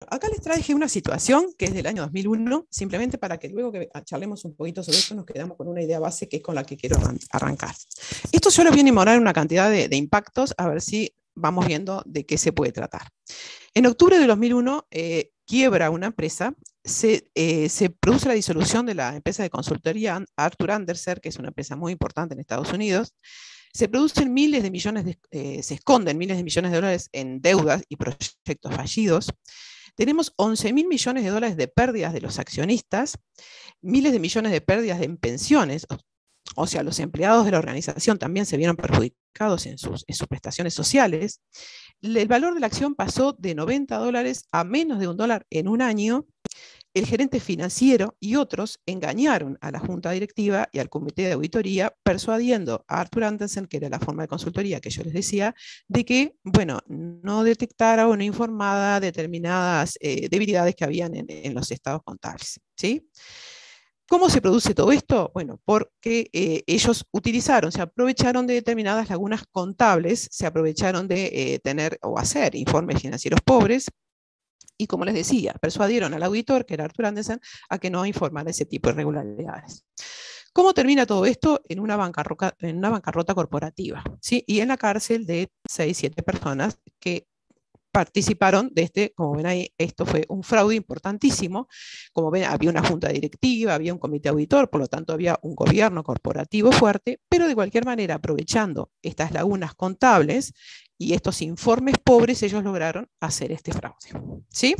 acá les traje una situación que es del año 2001, simplemente para que luego que charlemos un poquito sobre esto nos quedamos con una idea base que es con la que quiero arrancar. Esto yo les voy a enumerar una cantidad de impactos, a ver si vamos viendo de qué se puede tratar. En octubre de 2001 quiebra una empresa, se produce la disolución de la empresa de consultoría Arthur Andersen, que es una empresa muy importante en Estados Unidos. Se producen miles de millones, se esconden miles de millones de dólares en deudas y proyectos fallidos. Tenemos 11 mil millones de dólares de pérdidas de los accionistas, miles de millones de pérdidas en pensiones, o sea, los empleados de la organización también se vieron perjudicados en sus prestaciones sociales. El valor de la acción pasó de $90 a menos de $1 en un año. El gerente financiero y otros engañaron a la junta directiva y al comité de auditoría, persuadiendo a Arthur Andersen, que era la forma de consultoría que yo les decía, de que, bueno, no detectara o no informara determinadas debilidades que habían en los estados contables, ¿sí? ¿Cómo se produce todo esto? Bueno, porque ellos utilizaron, se aprovecharon de determinadas lagunas contables, se aprovecharon de tener o hacer informes financieros pobres, y como les decía, persuadieron al auditor, que era Arthur Andersen, a que no informara ese tipo de irregularidades. ¿Cómo termina todo esto? En una bancarrota corporativa, ¿sí? Y en la cárcel de 6, 7 personas que participaron de como ven ahí, esto fue un fraude importantísimo. Como ven, había una junta directiva, había un comité auditor, por lo tanto había un gobierno corporativo fuerte, pero de cualquier manera, aprovechando estas lagunas contables y estos informes pobres, ellos lograron hacer este fraude, ¿sí?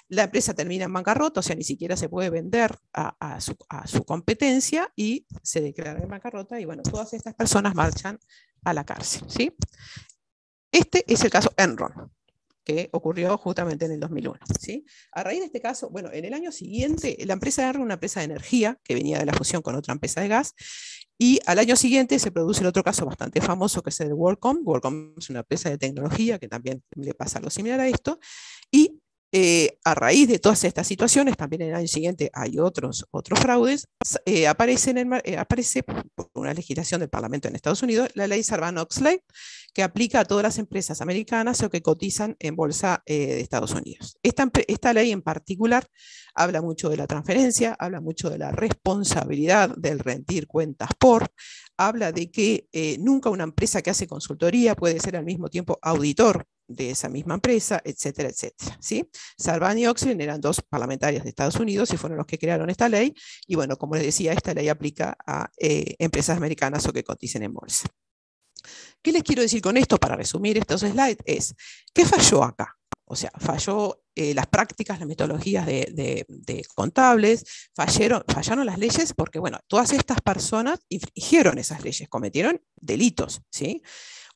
La empresa termina en bancarrota, o sea, ni siquiera se puede vender a su competencia y se declara en bancarrota, y bueno, todas estas personas marchan a la cárcel, ¿sí? Este es el caso Enron, que ocurrió justamente en el 2001, ¿sí? A raíz de este caso, bueno, en el año siguiente, la empresa Enron, una empresa de energía que venía de la fusión con otra empresa de gas, y al año siguiente se produce el otro caso bastante famoso, que es el de WorldCom. WorldCom es una empresa de tecnología que también le pasa algo similar a esto, y a raíz de todas estas situaciones, también en el año siguiente hay otros fraudes, aparece por una legislación del Parlamento en Estados Unidos la ley Sarbanes-Oxley, que aplica a todas las empresas americanas o que cotizan en bolsa de Estados Unidos. Esta ley en particular habla mucho de la transferencia, habla mucho de la responsabilidad del rendir cuentas habla de que nunca una empresa que hace consultoría puede ser al mismo tiempo auditor de esa misma empresa, etcétera, etcétera, ¿sí? Sarbanes y Oxley eran dos parlamentarios de Estados Unidos y fueron los que crearon esta ley, y bueno, como les decía, esta ley aplica a empresas americanas o que coticen en bolsa. ¿Qué les quiero decir con esto para resumir estos slides? Es, ¿qué falló acá? O sea, falló las prácticas, las metodologías de contables, fallaron las leyes porque, bueno, todas estas personas infringieron esas leyes, cometieron delitos, ¿sí?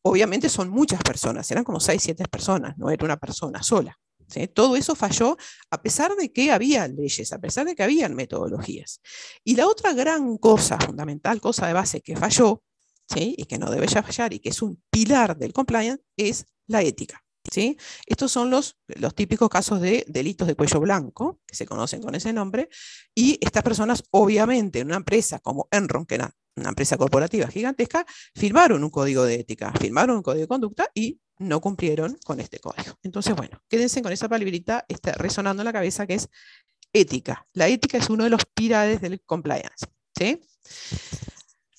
Obviamente son muchas personas, eran como 6, 7 personas, no era una persona sola, ¿sí? Todo eso falló a pesar de que había leyes, a pesar de que habían metodologías. Y la otra gran cosa, fundamental, cosa de base que falló, ¿sí? Y que no debe ya fallar y que es un pilar del compliance, es la ética, ¿sí? Estos son los típicos casos de delitos de cuello blanco, que se conocen con ese nombre, y estas personas, obviamente, en una empresa como Enron, que era una empresa corporativa gigantesca, firmaron un código de ética, firmaron un código de conducta y no cumplieron con este código. Entonces, bueno, quédense con esa palabrita resonando en la cabeza, que es ética. La ética es uno de los pilares del compliance, ¿sí?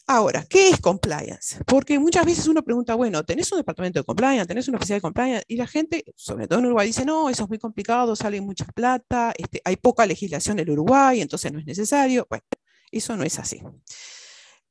Ahora, ¿qué es compliance? Porque muchas veces uno pregunta, bueno, ¿tenés un departamento de compliance? ¿Tenés una oficina de compliance? Y la gente, sobre todo en Uruguay, dice, no, eso es muy complicado, sale mucha plata, hay poca legislación en Uruguay, entonces no es necesario. Bueno, eso no es así.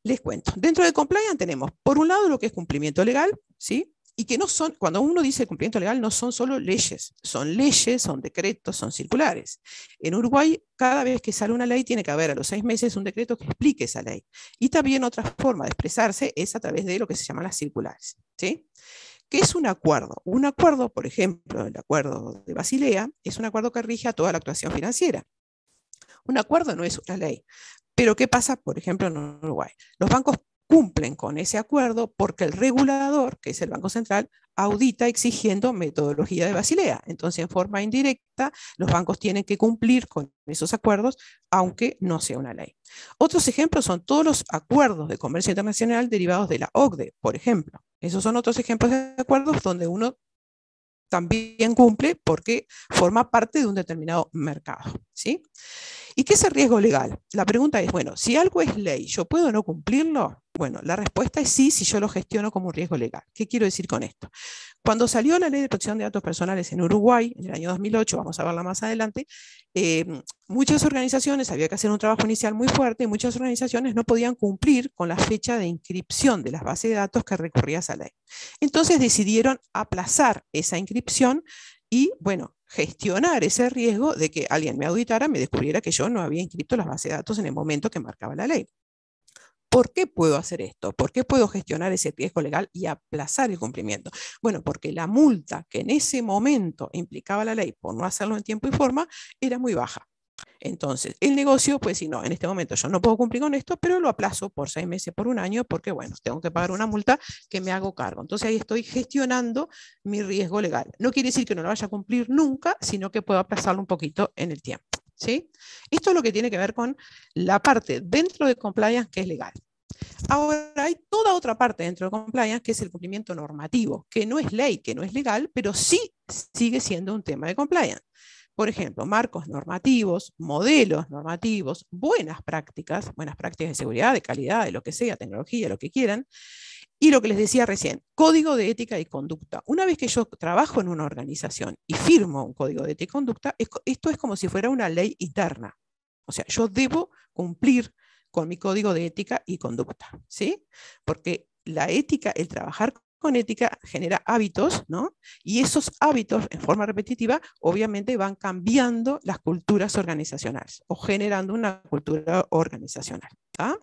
Les cuento. Dentro de compliance tenemos, por un lado, lo que es cumplimiento legal, ¿sí? Y que no son, cuando uno dice cumplimiento legal, no son solo leyes, son decretos, son circulares. En Uruguay, cada vez que sale una ley, tiene que haber a los 6 meses un decreto que explique esa ley. Y también otra forma de expresarse es a través de lo que se llaman las circulares, ¿sí? ¿Qué es un acuerdo? Un acuerdo, por ejemplo, el acuerdo de Basilea, es un acuerdo que rige a toda la actuación financiera. Un acuerdo no es una ley. Pero ¿qué pasa, por ejemplo, en Uruguay? Los bancos cumplen con ese acuerdo porque el regulador, que es el Banco Central, audita exigiendo metodología de Basilea. Entonces, en forma indirecta, los bancos tienen que cumplir con esos acuerdos, aunque no sea una ley. Otros ejemplos son todos los acuerdos de comercio internacional derivados de la OCDE, por ejemplo. Esos son otros ejemplos de acuerdos donde uno también cumple porque forma parte de un determinado mercado, ¿sí? ¿Y qué es el riesgo legal? La pregunta es, bueno, si algo es ley, ¿yo puedo no cumplirlo? Bueno, la respuesta es sí, si yo lo gestiono como un riesgo legal. ¿Qué quiero decir con esto? Cuando salió la ley de protección de datos personales en Uruguay, en el año 2008, vamos a verla más adelante, eh, muchas organizaciones, había que hacer un trabajo inicial muy fuerte, y muchas organizaciones no podían cumplir con la fecha de inscripción de las bases de datos que recorría esa ley. Entonces decidieron aplazar esa inscripción y, bueno, gestionar ese riesgo de que alguien me auditara, me descubriera que yo no había inscrito las bases de datos en el momento que marcaba la ley. ¿Por qué puedo hacer esto? ¿Por qué puedo gestionar ese riesgo legal y aplazar el cumplimiento? Bueno, porque la multa que en ese momento implicaba la ley por no hacerlo en tiempo y forma era muy baja. Entonces, el negocio, pues si no, en este momento yo no puedo cumplir con esto, pero lo aplazo por 6 meses, por un año, porque bueno, tengo que pagar una multa que me hago cargo. Entonces ahí estoy gestionando mi riesgo legal. No quiere decir que no lo vaya a cumplir nunca, sino que puedo aplazarlo un poquito en el tiempo. ¿Sí? Esto es lo que tiene que ver con la parte dentro de compliance que es legal. Ahora hay toda otra parte dentro de compliance que es el cumplimiento normativo, que no es ley, que no es legal, pero sí sigue siendo un tema de compliance. Por ejemplo, marcos normativos, modelos normativos, buenas prácticas de seguridad, de calidad, de lo que sea, tecnología, lo que quieran. Y lo que les decía recién, código de ética y conducta. Una vez que yo trabajo en una organización y firmo un código de ética y conducta, esto es como si fuera una ley interna. O sea, yo debo cumplir con mi código de ética y conducta, ¿sí? Porque la ética, el trabajar con ética genera hábitos, ¿no? Y esos hábitos en forma repetitiva obviamente van cambiando las culturas organizacionales o generando una cultura organizacional. ¿Ah?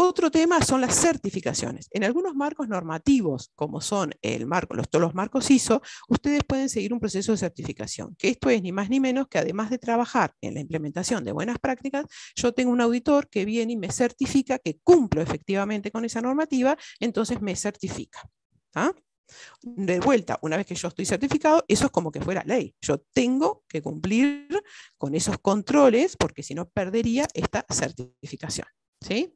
Otro tema son las certificaciones. En algunos marcos normativos, como son todos los marcos ISO, ustedes pueden seguir un proceso de certificación, que esto es ni más ni menos que además de trabajar en la implementación de buenas prácticas, yo tengo un auditor que viene y me certifica que cumplo efectivamente con esa normativa, entonces me certifica. ¿Ah? De vuelta, una vez que yo estoy certificado, eso es como que fuera ley. Yo tengo que cumplir con esos controles porque si no perdería esta certificación. ¿Sí?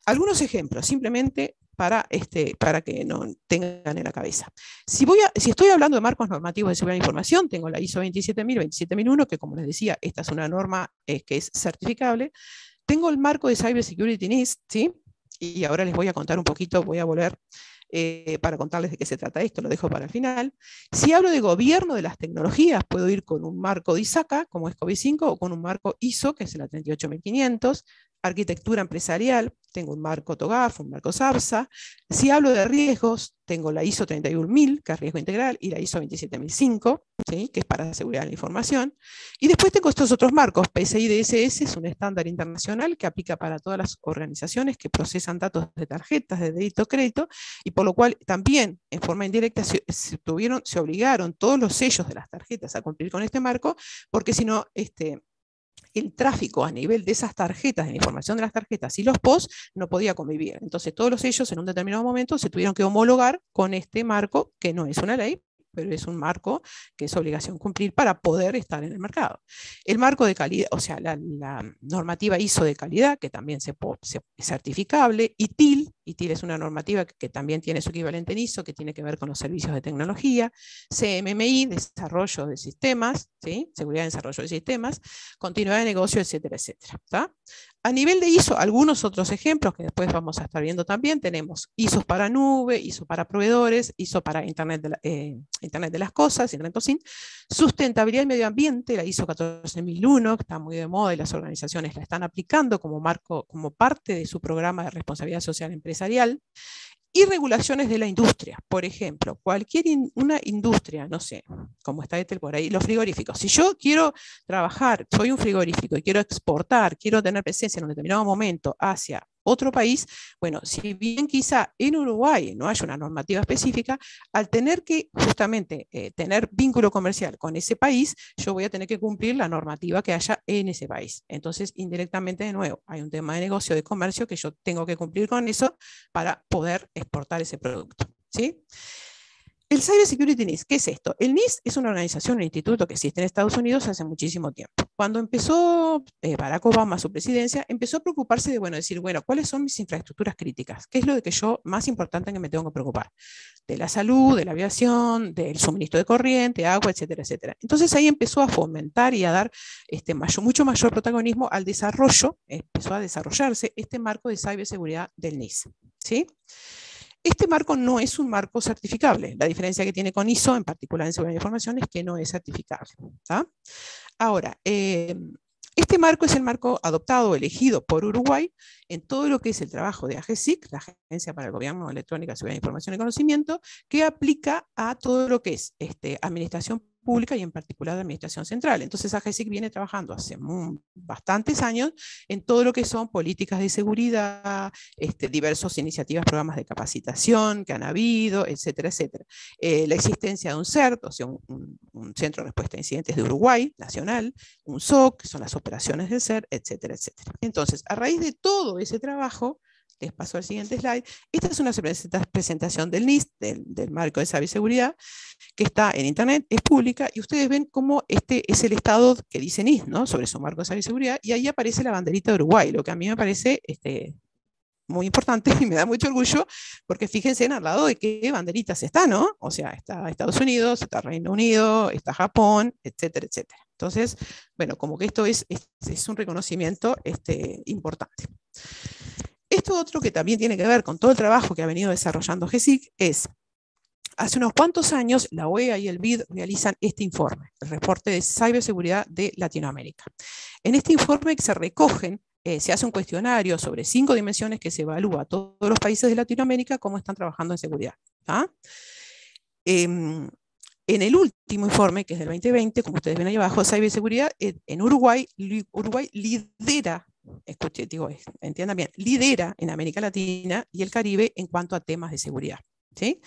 Algunos ejemplos, simplemente para que no tengan en la cabeza. Si estoy hablando de marcos normativos de seguridad de la información, tengo la ISO 27000, 27001, que como les decía, esta es una norma que es certificable. Tengo el marco de Cyber Security NIST, ¿sí? Y ahora les voy a contar un poquito, voy a volver para contarles de qué se trata esto, lo dejo para el final. Si hablo de gobierno de las tecnologías, puedo ir con un marco de ISACA, como es COVID-5, o con un marco ISO, que es la 38500, arquitectura empresarial, tengo un marco TOGAF, un marco SABSA. Si hablo de riesgos, tengo la ISO 31000, que es riesgo integral, y la ISO 27005, ¿sí? Que es para seguridad de la información. Y después tengo estos otros marcos. PCI DSS es un estándar internacional que aplica para todas las organizaciones que procesan datos de tarjetas de débito o crédito, y por lo cual también en forma indirecta se obligaron todos los sellos de las tarjetas a cumplir con este marco, porque si no, el tráfico a nivel de esas tarjetas, de la información de las tarjetas y los POS, no podía convivir. Entonces todos los sellos en un determinado momento se tuvieron que homologar con este marco, que no es una ley, pero es un marco que es obligación cumplir para poder estar en el mercado. El marco de calidad, o sea, la normativa ISO de calidad, que también es certificable, ITIL es una normativa que también tiene su equivalente en ISO, que tiene que ver con los servicios de tecnología, CMMI, desarrollo de sistemas, ¿sí? Seguridad y desarrollo de sistemas, continuidad de negocio, etcétera, etcétera. ¿Tá? A nivel de ISO, algunos otros ejemplos que después vamos a estar viendo también, tenemos ISO para nube, ISO para proveedores, ISO para Internet de las cosas, Internet of Things, sustentabilidad y medio ambiente, la ISO 14001, que está muy de moda y las organizaciones la están aplicando como marco, como parte de su programa de responsabilidad social empresarial. Y regulaciones de la industria, por ejemplo, una industria, no sé, como está por ahí, los frigoríficos. Si yo quiero trabajar, soy un frigorífico y quiero exportar, quiero tener presencia en un determinado momento hacia otro país, bueno, si bien quizá en Uruguay no haya una normativa específica, al tener que justamente tener vínculo comercial con ese país, yo voy a tener que cumplir la normativa que haya en ese país. Entonces, indirectamente, de nuevo, hay un tema de negocio, de comercio, que yo tengo que cumplir con eso para poder exportar ese producto. ¿Sí? El Cyber Security NIST, ¿qué es esto? El NIST es una organización, un instituto que existe en Estados Unidos hace muchísimo tiempo. Cuando empezó Barack Obama su presidencia, empezó a preocuparse de, decir, ¿cuáles son mis infraestructuras críticas? ¿Qué es lo de que yo más importante que me tengo que preocupar? de la salud, de la aviación, del suministro de corriente, agua, etcétera, etcétera. Entonces ahí empezó a fomentar y a dar mucho mayor protagonismo al desarrollo, empezó a desarrollarse este marco de ciberseguridad del NIS, ¿sí? Este marco no es un marco certificable. La diferencia que tiene con ISO, en particular en seguridad de información, es que no es certificable. ¿Tá? Ahora, este marco es el marco adoptado, elegido por Uruguay en todo lo que es el trabajo de AGESIC, la Agencia para el Gobierno Electrónica, Seguridad de Información y Conocimiento, que aplica a todo lo que es administración pública y en particular de administración central. Entonces AGESIC viene trabajando hace bastantes años en todo lo que son políticas de seguridad, diversas iniciativas, programas de capacitación que han habido, etcétera, etcétera. La existencia de un CERT, o sea, un Centro de Respuesta a Incidentes de Uruguay, nacional, un SOC, que son las operaciones del CERT, etcétera, etcétera. Entonces, a raíz de todo ese trabajo, les paso al siguiente slide, esta es una presentación del NIST, del marco de ciberseguridad, que está en internet, es pública, y ustedes ven cómo este es el estado que dice NIST, ¿no? Sobre su marco de ciberseguridad, y ahí aparece la banderita de Uruguay, lo que a mí me parece muy importante y me da mucho orgullo, porque fíjense en al lado de qué banderitas está, ¿no? O sea, está Estados Unidos, está Reino Unido, está Japón, etcétera, etcétera. Entonces, bueno, como que esto es un reconocimiento importante. Esto otro que también tiene que ver con todo el trabajo que ha venido desarrollando GESIC es, hace unos cuantos años, la OEA y el BID realizan este informe, el reporte de ciberseguridad de Latinoamérica. En este informe se recogen, se hace un cuestionario sobre 5 dimensiones que se evalúa a todos los países de Latinoamérica cómo están trabajando en seguridad. En el último informe, que es del 2020, como ustedes ven ahí abajo, ciberseguridad, en Uruguay lidera, escuche, digo, entiendan bien, lidera en América Latina y el Caribe en cuanto a temas de seguridad. ¿Sí?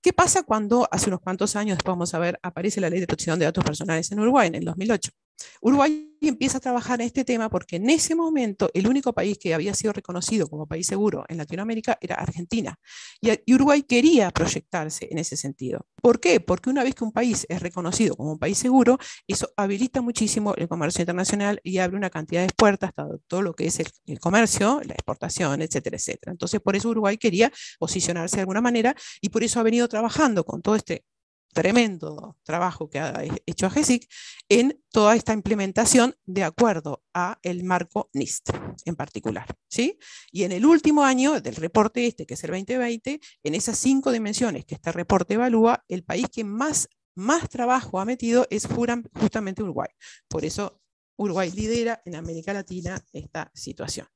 ¿Qué pasa cuando hace unos cuantos años, después vamos a ver, aparece la Ley de Protección de Datos Personales en Uruguay en el 2008? Uruguay empieza a trabajar en este tema porque en ese momento el único país que había sido reconocido como país seguro en Latinoamérica era Argentina. Y Uruguay quería proyectarse en ese sentido. ¿Por qué? Porque una vez que un país es reconocido como un país seguro, eso habilita muchísimo el comercio internacional y abre una cantidad de puertas hasta todo lo que es el comercio, la exportación, etcétera, etcétera. Entonces, por eso Uruguay quería posicionarse de alguna manera y por eso ha venido trabajando con todo este tremendo trabajo que ha hecho AGESIC en toda esta implementación de acuerdo a el marco NIST en particular, ¿sí? Y en el último año del reporte que es el 2020, en esas 5 dimensiones que este reporte evalúa, el país que más trabajo ha metido es justamente Uruguay. Por eso Uruguay lidera en América Latina esta situación.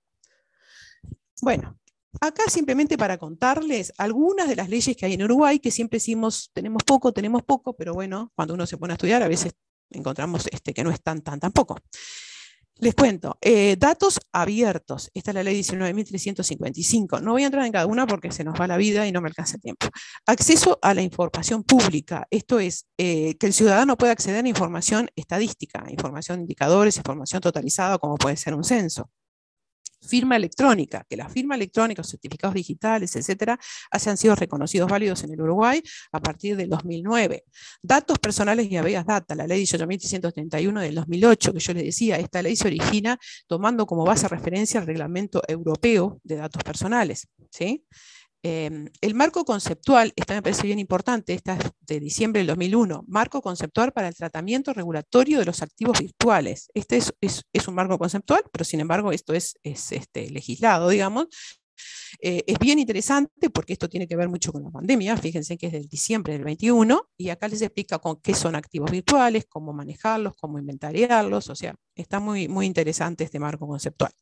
Bueno, acá simplemente para contarles algunas de las leyes que hay en Uruguay, que siempre decimos tenemos poco, pero bueno, cuando uno se pone a estudiar a veces encontramos que no es tan poco. Les cuento, datos abiertos, esta es la ley 19.355, no voy a entrar en cada una porque se nos va la vida y no me alcanza el tiempo. Acceso a la información pública, esto es que el ciudadano pueda acceder a información estadística, información de indicadores, información totalizada como puede ser un censo. Firma electrónica, que la firma electrónica, certificados digitales, etcétera, han sido reconocidos válidos en el Uruguay a partir del 2009. Datos personales y habeas data, la ley 18.331 del 2008, que yo les decía, esta ley se origina tomando como base referencia el reglamento europeo de datos personales, ¿sí? El marco conceptual, esta me parece bien importante, esta es de diciembre del 2001, marco conceptual para el tratamiento regulatorio de los activos virtuales. Este es un marco conceptual, pero sin embargo esto es legislado, digamos. Es bien interesante porque esto tiene que ver mucho con la pandemia, fíjense que es del diciembre del 21, y acá les explica con qué son activos virtuales, cómo manejarlos, cómo inventariarlos, o sea, está muy interesante este marco conceptual.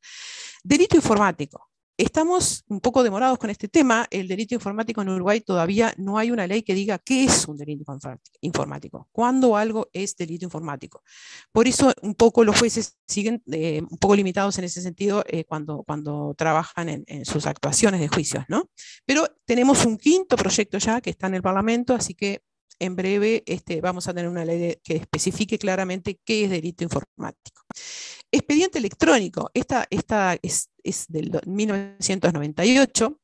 Delito informático. Estamos un poco demorados con este tema. El delito informático en Uruguay todavía no hay una ley que diga qué es un delito informático, cuándo algo es delito informático. Por eso un poco los jueces siguen un poco limitados en ese sentido cuando trabajan en sus actuaciones de juicios, ¿no? Pero tenemos un quinto proyecto ya que está en el Parlamento, así que en breve vamos a tener una ley que especifique claramente qué es delito informático. Expediente electrónico, esta es del 1998,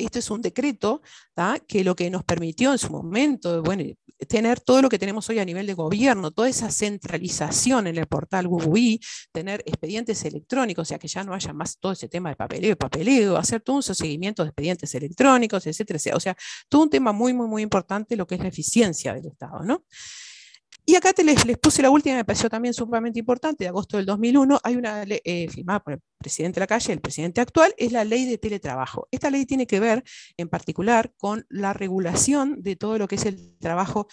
este es un decreto, ¿tá? Que lo que nos permitió en su momento, bueno, tener todo lo que tenemos hoy a nivel de gobierno, toda esa centralización en el portal GUBI, tener expedientes electrónicos, o sea, que ya no haya más todo ese tema de papeleo, hacer todo un seguimiento de expedientes electrónicos, etcétera, etcétera. O sea, todo un tema muy, muy, muy importante, lo que es la eficiencia del Estado, ¿no? Y acá les puse la última, me pareció también sumamente importante, de agosto del 2001, hay una ley firmada por el presidente Lacalle, el presidente actual, es la ley de teletrabajo. Esta ley tiene que ver en particular con la regulación de todo lo que es el trabajo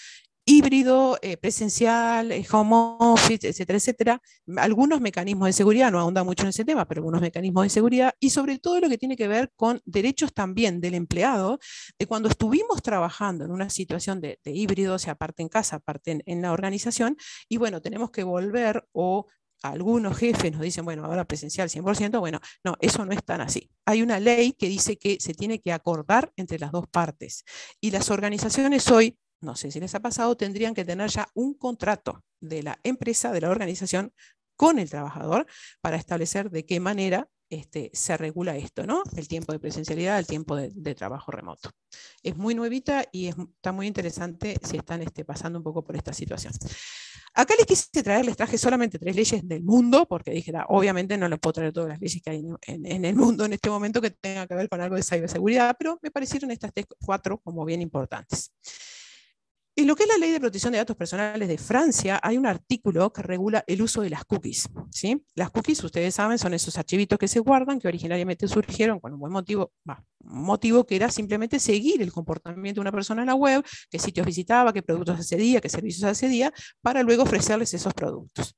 híbrido, presencial, home office, etcétera, etcétera. Algunos mecanismos de seguridad, no ahonda mucho en ese tema, pero algunos mecanismos de seguridad, y sobre todo lo que tiene que ver con derechos también del empleado, de cuando estuvimos trabajando en una situación de híbrido, o sea, parte en casa, parte en la organización, y bueno, tenemos que volver o algunos jefes nos dicen, bueno, ahora presencial 100%, bueno, no, eso no es tan así. Hay una ley que dice que se tiene que acordar entre las dos partes, y las organizaciones hoy, no sé si les ha pasado, tendrían que tener ya un contrato de la empresa, de la organización, con el trabajador para establecer de qué manera se regula esto, ¿no? El tiempo de presencialidad, el tiempo de trabajo remoto. Es muy nuevita y está muy interesante si están pasando un poco por esta situación. Acá les traje solamente 3 leyes del mundo, porque dije, obviamente no les puedo traer todas las leyes que hay en el mundo en este momento que tengan que ver con algo de ciberseguridad, pero me parecieron estas 4 como bien importantes. En lo que es la Ley de Protección de Datos Personales de Francia, hay un artículo que regula el uso de las cookies, ¿sí? Las cookies, ustedes saben, son esos archivitos que se guardan, que originariamente surgieron con un buen motivo, un motivo que era simplemente seguir el comportamiento de una persona en la web, qué sitios visitaba, qué productos accedía, qué servicios accedía, para luego ofrecerles esos productos.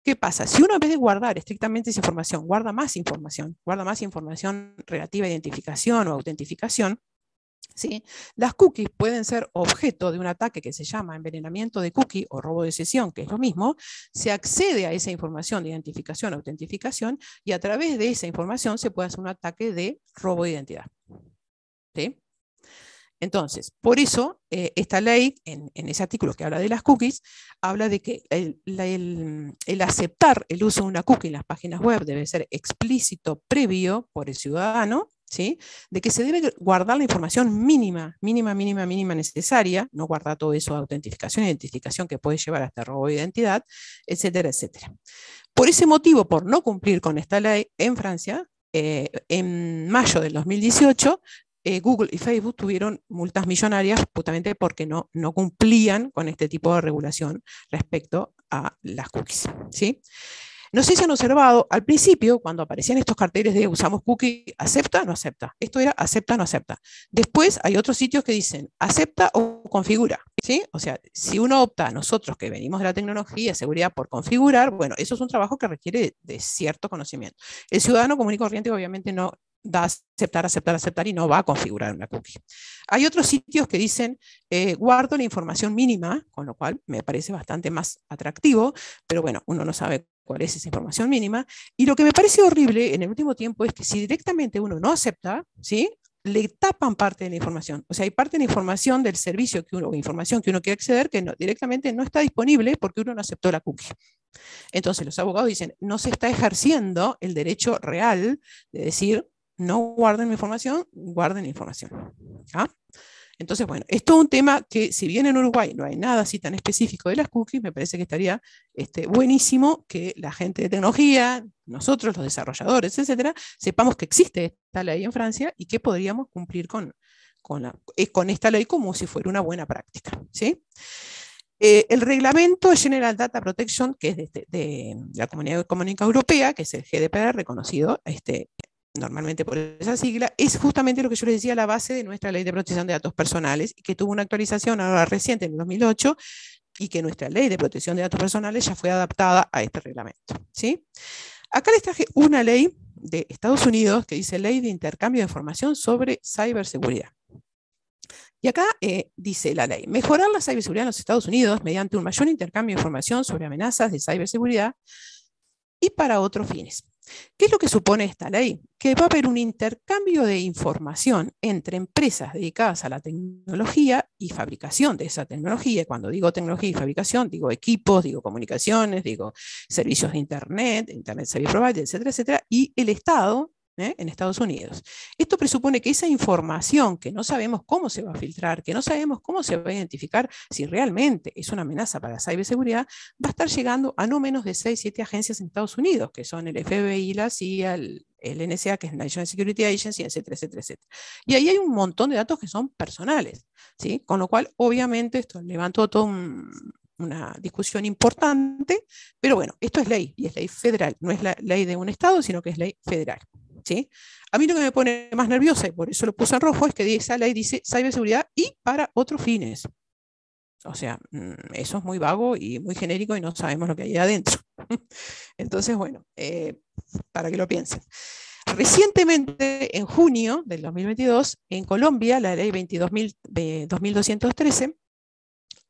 ¿Qué pasa? Si uno en vez de guardar estrictamente esa información, guarda más información relativa a identificación o autentificación, ¿sí? Las cookies pueden ser objeto de un ataque que se llama envenenamiento de cookie o robo de sesión, que es lo mismo. Se accede a esa información de identificación o autentificación y a través de esa información se puede hacer un ataque de robo de identidad. ¿Sí? Entonces, por eso, esta ley, en ese artículo que habla de las cookies, habla de que el aceptar el uso de una cookie en las páginas web debe ser explícito previo por el ciudadano, ¿sí? De que se debe guardar la información mínima necesaria, no guardar todo eso de autentificación, identificación que puede llevar hasta robo de identidad, etcétera, etcétera. Por ese motivo, por no cumplir con esta ley en Francia, en mayo del 2018, Google y Facebook tuvieron multas millonarias justamente porque no cumplían con este tipo de regulación respecto a las cookies, ¿sí? No sé si han observado, al principio, cuando aparecían estos carteles de usamos cookie, acepta, no acepta. Esto era acepta, no acepta. Después hay otros sitios que dicen acepta o configura, ¿sí? O sea, si uno opta, nosotros que venimos de la tecnología, seguridad por configurar, bueno, eso es un trabajo que requiere de cierto conocimiento. El ciudadano común y corriente obviamente no da aceptar y no va a configurar una cookie. Hay otros sitios que dicen guardo la información mínima, con lo cual me parece bastante más atractivo, pero bueno, uno no sabe cuál es esa información mínima. Y lo que me parece horrible en el último tiempo es que si directamente uno no acepta, ¿sí? Le tapan parte de la información. O sea, hay parte de la información del servicio o información que uno quiere acceder que directamente no está disponible porque uno no aceptó la cookie. Entonces los abogados dicen, no se está ejerciendo el derecho real de decir, no guarden mi información, guarden la información. ¿Ah? Entonces, bueno, es todo un tema que si bien en Uruguay no hay nada así tan específico de las cookies, me parece que estaría buenísimo que la gente de tecnología, nosotros los desarrolladores, etcétera, sepamos que existe esta ley en Francia y que podríamos cumplir con esta ley como si fuera una buena práctica, ¿sí? El reglamento General Data Protection, que es de la Comunidad Económica Europea, que es el GDPR reconocido, normalmente por esa sigla, es justamente lo que yo les decía, la base de nuestra ley de protección de datos personales, y que tuvo una actualización ahora reciente en el 2008, y que nuestra ley de protección de datos personales ya fue adaptada a este reglamento, ¿sí? Acá les traje una ley de Estados Unidos que dice Ley de Intercambio de Información sobre Ciberseguridad. Y acá dice la ley, mejorar la ciberseguridad en los Estados Unidos mediante un mayor intercambio de información sobre amenazas de ciberseguridad y para otros fines. ¿Qué es lo que supone esta ley? Que va a haber un intercambio de información entre empresas dedicadas a la tecnología y fabricación de esa tecnología. Cuando digo tecnología y fabricación, digo equipos, digo comunicaciones, digo servicios de Internet Service Provider, etcétera, etcétera. Y el Estado, en Estados Unidos. Esto presupone que esa información que no sabemos cómo se va a filtrar, que no sabemos cómo se va a identificar si realmente es una amenaza para la ciberseguridad, va a estar llegando a no menos de 6, 7 agencias en Estados Unidos, que son el FBI, la CIA, el NSA, que es National Security Agency, etcétera, etcétera, etcétera. Y ahí hay un montón de datos que son personales, ¿sí? Con lo cual, obviamente, esto levantó toda una discusión importante, pero bueno, esto es ley, y es ley federal, no es la ley de un estado, sino que es ley federal. ¿Sí? A mí lo que me pone más nerviosa, y por eso lo puse en rojo, es que esa ley dice ciberseguridad y para otros fines. O sea, eso es muy vago y muy genérico y no sabemos lo que hay adentro. Entonces, bueno, para que lo piensen. Recientemente, en junio del 2022, en Colombia, la ley 22.213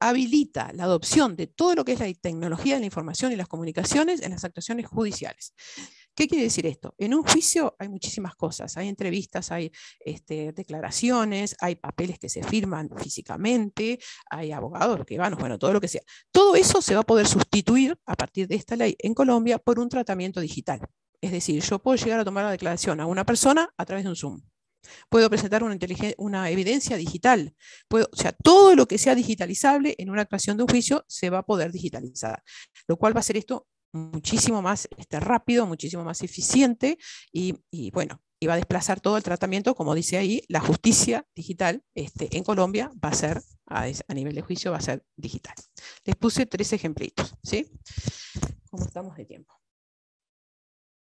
habilita la adopción de todo lo que es la tecnología de la información y las comunicaciones en las actuaciones judiciales. ¿Qué quiere decir esto? En un juicio hay muchísimas cosas, hay entrevistas, hay declaraciones, hay papeles que se firman físicamente, hay abogados que van, bueno, todo lo que sea. Todo eso se va a poder sustituir a partir de esta ley en Colombia por un tratamiento digital. Es decir, yo puedo llegar a tomar la declaración a una persona a través de un Zoom. Puedo presentar una evidencia digital. O sea, todo lo que sea digitalizable en una actuación de un juicio se va a poder digitalizar, lo cual va a hacer esto muchísimo más rápido, muchísimo más eficiente y bueno, y va a desplazar todo el tratamiento, como dice ahí, la justicia digital en Colombia va a ser, a nivel de juicio, va a ser digital. Les puse 3 ejemplitos, ¿sí? ¿Cómo estamos de tiempo?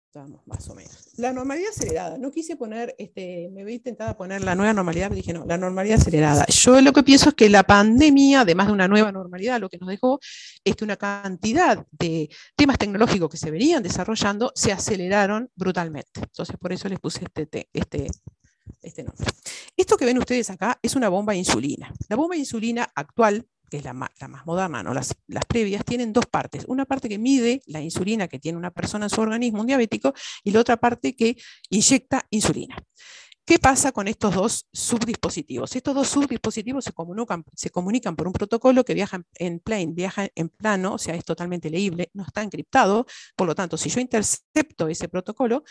Estamos más o menos. La normalidad acelerada. No quise poner, me había intentado poner la nueva normalidad, pero dije no, la normalidad acelerada. Yo lo que pienso es que la pandemia, además de una nueva normalidad, lo que nos dejó es que una cantidad de temas tecnológicos que se venían desarrollando se aceleraron brutalmente. Entonces, por eso les puse este nombre. Esto que ven ustedes acá es una bomba de insulina. La bomba de insulina actual, que es la más moderna, ¿no? Las previas, tienen 2 partes. Una parte que mide la insulina que tiene una persona en su organismo, un diabético, y la otra parte que inyecta insulina. ¿Qué pasa con estos 2 subdispositivos? Estos 2 subdispositivos se comunican por un protocolo que viaja viaja en plano, o sea, es totalmente leíble, no está encriptado, por lo tanto, si yo intercepto ese protocolo,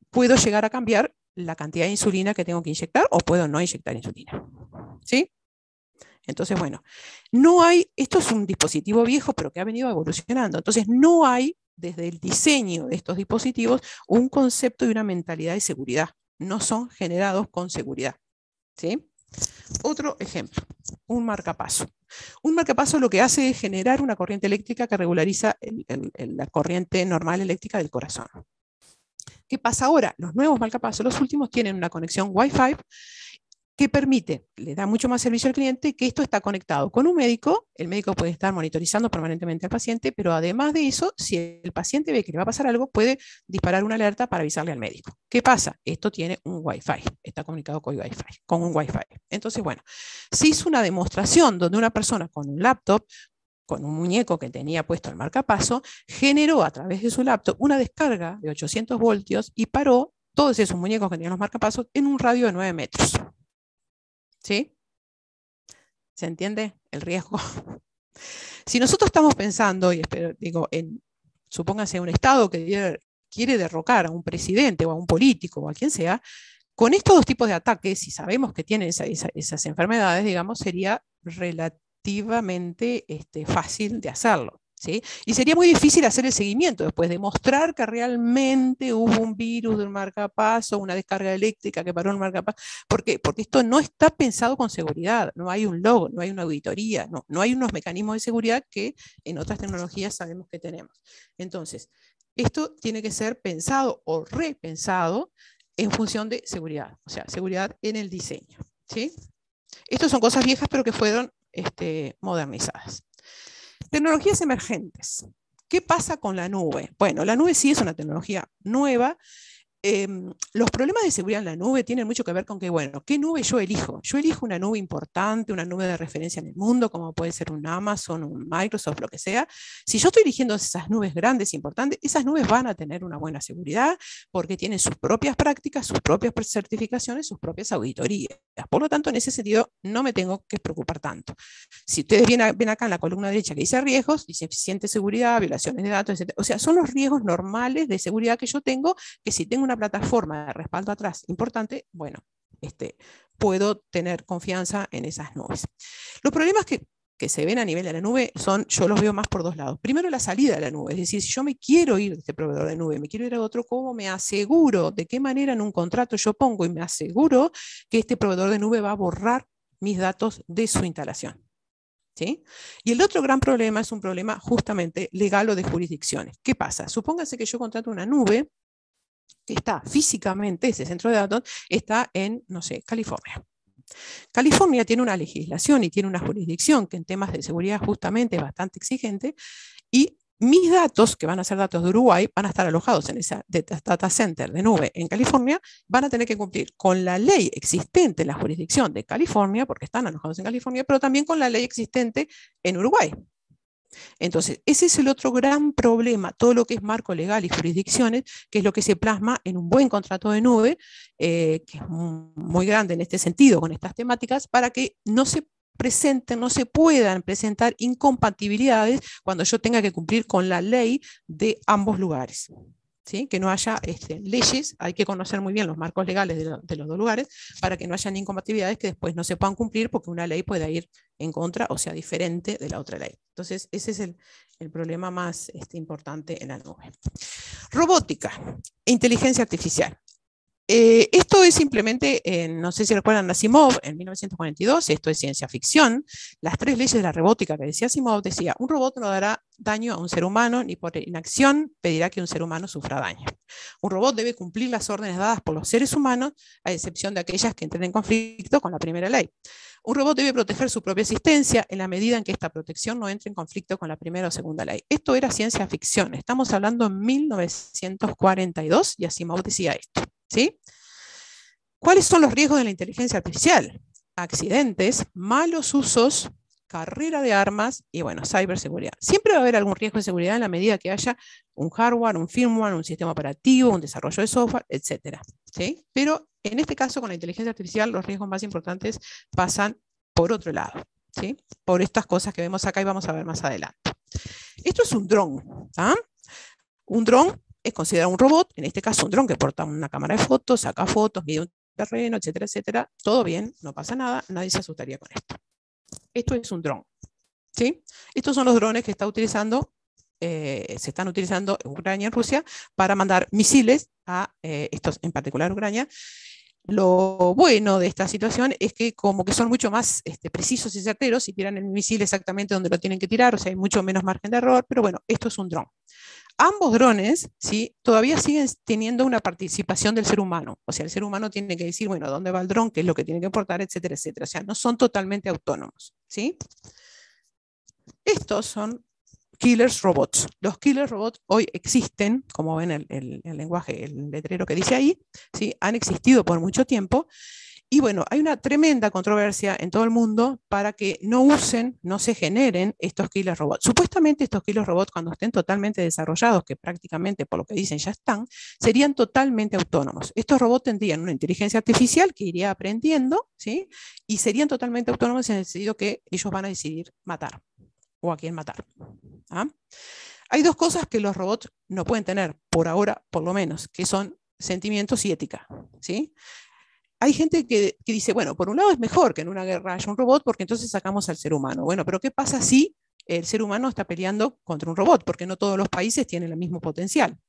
puedo llegar a cambiar la cantidad de insulina que tengo que inyectar o puedo no inyectar insulina. ¿Sí? Entonces, bueno, no hay, esto es un dispositivo viejo, pero que ha venido evolucionando. Entonces, no hay, desde el diseño de estos dispositivos, un concepto y una mentalidad de seguridad. No son generados con seguridad. ¿Sí? Otro ejemplo, un marcapaso. Un marcapaso lo que hace es generar una corriente eléctrica que regulariza la corriente normal eléctrica del corazón. ¿Qué pasa ahora? Los nuevos marcapasos, los últimos, tienen una conexión Wi-Fi que permite, le da mucho más servicio al cliente, que esto está conectado con un médico. El médico puede estar monitorizando permanentemente al paciente, pero además de eso, si el paciente ve que le va a pasar algo, puede disparar una alerta para avisarle al médico. ¿Qué pasa? Esto tiene un Wi-Fi, está comunicado con un Wi-Fi. Entonces, bueno, se hizo una demostración donde una persona con un laptop, con un muñeco que tenía puesto el marcapaso, generó a través de su laptop una descarga de 800 voltios y paró todos esos muñecos que tenían los marcapasos en un radio de 9 metros. ¿Sí? ¿Se entiende el riesgo? Si nosotros estamos pensando, y espero, digo, supóngase un Estado que quiere derrocar a un presidente o a un político o a quien sea, con estos 2 tipos de ataques, si sabemos que tienen esas enfermedades, digamos, sería relativamente fácil de hacerlo. ¿Sí? Y sería muy difícil hacer el seguimiento después, demostrar que realmente hubo un virus de un marcapaso, una descarga eléctrica que paró el marcapaso. ¿Por qué? Porque esto no está pensado con seguridad, no hay un log, no hay una auditoría, no hay unos mecanismos de seguridad que en otras tecnologías sabemos que tenemos. Entonces, esto tiene que ser pensado o repensado en función de seguridad, o sea, seguridad en el diseño. ¿Sí? Estas son cosas viejas, pero que fueron modernizadas. Tecnologías emergentes. ¿Qué pasa con la nube? Bueno, la nube sí es una tecnología nueva. Los problemas de seguridad en la nube tienen mucho que ver con que, bueno, ¿qué nube yo elijo? Yo elijo una nube importante, una nube de referencia en el mundo, como puede ser un Amazon, un Microsoft, lo que sea. Si yo estoy eligiendo esas nubes grandes, importantes, esas nubes van a tener una buena seguridad porque tienen sus propias prácticas, sus propias certificaciones, sus propias auditorías. Por lo tanto, en ese sentido, no me tengo que preocupar tanto. Si ustedes ven acá en la columna derecha que dice riesgos, dice eficiente seguridad, violaciones de datos, etc. O sea, son los riesgos normales de seguridad que yo tengo, que si tengo una una plataforma de respaldo atrás importante, bueno, puedo tener confianza en esas nubes. Los problemas que se ven a nivel de la nube yo los veo más por dos lados. Primero, la salida de la nube, es decir, si yo me quiero ir de este proveedor de nube, me quiero ir a otro, ¿cómo me aseguro? ¿De qué manera en un contrato yo pongo y me aseguro que este proveedor de nube va a borrar mis datos de su instalación? ¿Sí? Y el otro gran problema es un problema justamente legal o de jurisdicciones. ¿Qué pasa? Supóngase que yo contrato una nube que está físicamente, ese centro de datos, está en, no sé, California. California tiene una legislación y tiene una jurisdicción que en temas de seguridad justamente es bastante exigente, y mis datos, que van a ser datos de Uruguay, van a estar alojados en esa data center de nube en California, van a tener que cumplir con la ley existente en la jurisdicción de California, porque están alojados en California, pero también con la ley existente en Uruguay. Entonces, ese es el otro gran problema, todo lo que es marco legal y jurisdicciones, que es lo que se plasma en un buen contrato de nube, que es muy grande en este sentido, con estas temáticas, para que no se puedan presentar incompatibilidades cuando yo tenga que cumplir con la ley de ambos lugares. ¿Sí? Que no haya leyes, hay que conocer muy bien los marcos legales de los dos lugares para que no haya incompatibilidades que después no se puedan cumplir porque una ley pueda ir en contra o sea diferente de la otra ley. Entonces, ese es el problema más importante en la nube. Robótica, inteligencia artificial. Esto es simplemente, no sé si recuerdan Asimov, en 1942, esto es ciencia ficción. Las tres leyes de la robótica que decía Asimov decía, un robot no dará daño a un ser humano ni por inacción pedirá que un ser humano sufra daño. Un robot debe cumplir las órdenes dadas por los seres humanos, a excepción de aquellas que entren en conflicto con la primera ley. Un robot debe proteger su propia existencia en la medida en que esta protección no entre en conflicto con la primera o segunda ley. Esto era ciencia ficción, estamos hablando en 1942 y Asimov decía esto. ¿Sí? ¿Cuáles son los riesgos de la inteligencia artificial? Accidentes, malos usos, carrera de armas y, bueno, ciberseguridad. Siempre va a haber algún riesgo de seguridad en la medida que haya un hardware, un firmware, un sistema operativo, un desarrollo de software, etc. ¿Sí? Pero en este caso, con la inteligencia artificial, los riesgos más importantes pasan por otro lado, ¿sí? Por estas cosas que vemos acá y vamos a ver más adelante. Esto es un dron. ¿Ah? Un dron es considerado un robot, en este caso un dron que porta una cámara de fotos, saca fotos, mide un terreno, etcétera, etcétera. Todo bien, no pasa nada, nadie se asustaría con esto. Esto es un dron. ¿Sí? Estos son los drones que se están utilizando en Ucrania y Rusia para mandar misiles a estos, en particular Ucrania. Lo bueno de esta situación es que como que son mucho más precisos y certeros y tiran el misil exactamente donde lo tienen que tirar, o sea, hay mucho menos margen de error, pero bueno, esto es un dron. Ambos drones, ¿sí? Todavía siguen teniendo una participación del ser humano. O sea, el ser humano tiene que decir, bueno, ¿dónde va el dron? ¿Qué es lo que tiene que portar? Etcétera, etcétera. O sea, no son totalmente autónomos, ¿sí? Estos son killers robots. Los killers robots hoy existen, como ven el lenguaje, el letrero que dice ahí, ¿sí? Han existido por mucho tiempo. Y bueno, hay una tremenda controversia en todo el mundo para que no se generen estos killer robots. Supuestamente estos killer robots, cuando estén totalmente desarrollados, que prácticamente por lo que dicen ya están, serían totalmente autónomos. Estos robots tendrían una inteligencia artificial que iría aprendiendo, ¿sí? Y serían totalmente autónomos en el sentido que ellos van a decidir matar o a quién matar. ¿Ah? Hay dos cosas que los robots no pueden tener, por ahora por lo menos, que son sentimientos y ética, ¿sí? Hay gente que dice, bueno, por un lado es mejor que en una guerra haya un robot porque entonces sacamos al ser humano. Bueno, pero ¿qué pasa si el ser humano está peleando contra un robot? Porque no todos los países tienen el mismo potencial.